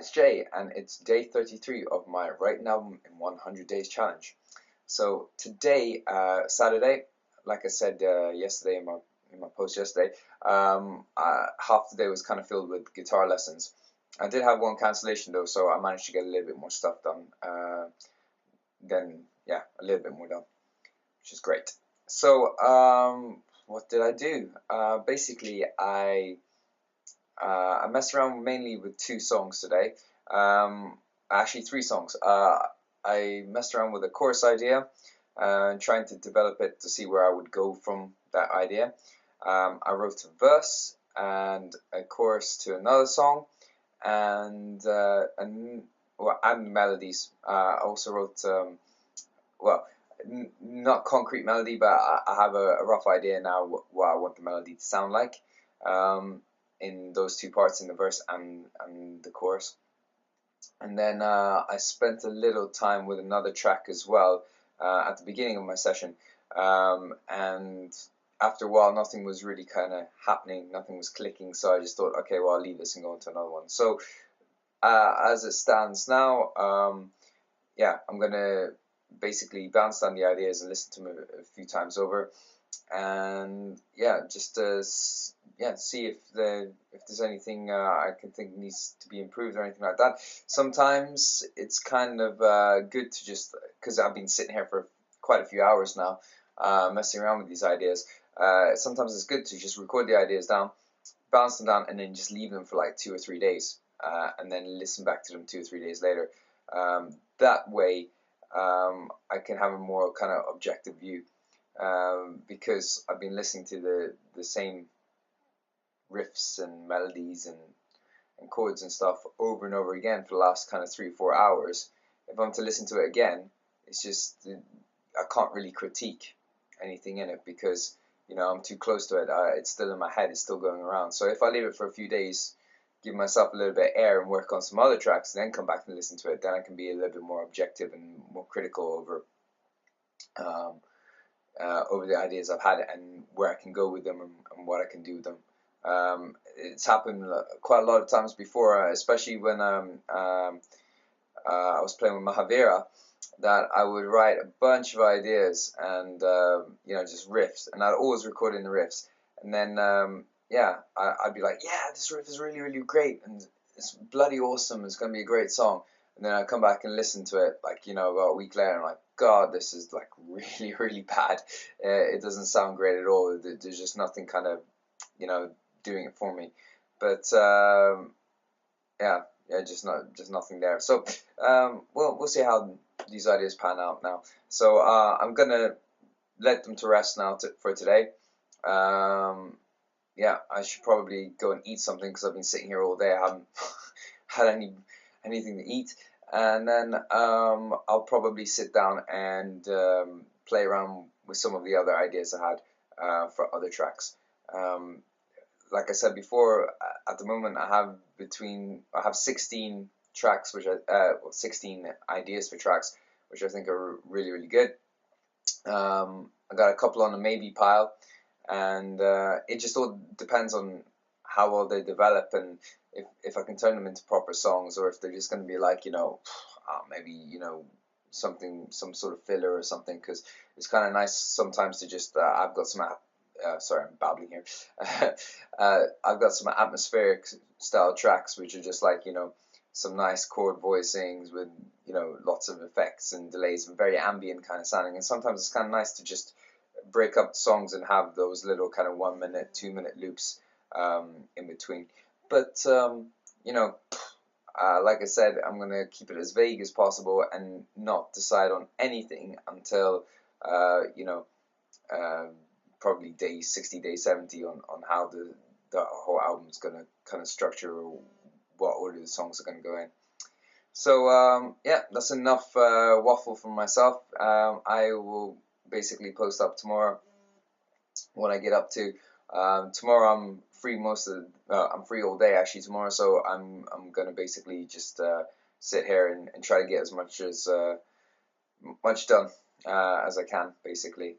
it's Jay, and it's day 33 of my Write an Album in 100 Days challenge. So today, Saturday, like I said yesterday in my post yesterday, half the day was kind of filled with guitar lessons. I did have one cancellation though, so I managed to get a little bit more stuff done. Yeah, a little bit more done, which is great. So what did I do? Basically, I messed around mainly with 2 songs today. Actually, 3 songs. I messed around with a chorus idea, trying to develop it to see where I would go from that idea. I wrote a verse and a chorus to another song, and melodies. I also wrote, not concrete melody, but I have a rough idea now what I want the melody to sound like. In those 2 parts, in the verse and the chorus. And then I spent a little time with another track as well at the beginning of my session, and after a while nothing was really kind of happening, nothing was clicking, so I just thought, okay, well, I'll leave this and go into another one. So as it stands now, yeah, I'm gonna basically bounce down the ideas and listen to them a few times over, and yeah, just see if there's anything I can think needs to be improved or anything like that. Sometimes it's kind of good to just, because I've been sitting here for quite a few hours now, messing around with these ideas. Sometimes it's good to just record the ideas down, bounce them down, and then just leave them for like 2 or 3 days, and then listen back to them 2 or 3 days later. That way, I can have a more kind of objective view. Because I've been listening to the same riffs and melodies and chords and stuff over and over again for the last kind of 3 or 4 hours. If I'm to listen to it again, it's just, I can't really critique anything in it, because I'm too close to it. It's still in my head, it's still going around. So if I leave it for a few days, give myself a little bit of air and work on some other tracks, and then come back and listen to it, then I can be a little bit more objective and more critical over the ideas I've had and where I can go with them and what I can do with them. It's happened quite a lot of times before, especially when I was playing with Mahavira, that I would write a bunch of ideas and just riffs, and I'd always record in the riffs, and then I'd be like, yeah, this riff is really, really great, and it's bloody awesome, it's gonna be a great song. And then I come back and listen to it, like, about a week later, and I'm like, God, this is like really, really bad. It doesn't sound great at all. There's just nothing kind of, doing it for me. But just nothing there. So we'll see how these ideas pan out now. So I'm gonna let them to rest now for today. I should probably go and eat something, because I've been sitting here all day. I haven't had anything to eat. And then I'll probably sit down and play around with some of the other ideas I had for other tracks. Like I said before, at the moment I have 16 tracks, 16 ideas for tracks, which I think are really, really good. I got a couple on the maybe pile, and it just all depends on how well they develop, and if I can turn them into proper songs, or if they're just going to be like, maybe, some sort of filler or something, because it's kind of nice sometimes to just, I've got some, sorry, I'm babbling here, I've got some atmospheric style tracks, which are just like, some nice chord voicings with, lots of effects and delays, and very ambient kind of sounding, and sometimes it's kind of nice to just break up songs and have those little kind of 1 minute, 2 minute loops in between. But like I said, I'm gonna keep it as vague as possible and not decide on anything until probably day 60, day 70 on how the whole album is gonna kind of structure, or what order the songs are gonna go in. So that's enough waffle from myself. I will basically post up tomorrow what I get up to. Tomorrow I'm free I'm free all day actually tomorrow, so I'm gonna basically just sit here and try to get as much done as I can, basically.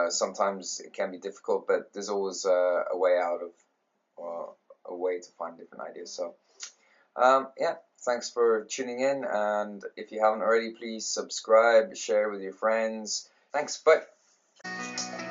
Sometimes it can be difficult, but there's always a way out of, or a way to find different ideas. So Yeah, thanks for tuning in, and if you haven't already, please subscribe, share with your friends. Thanks, bye.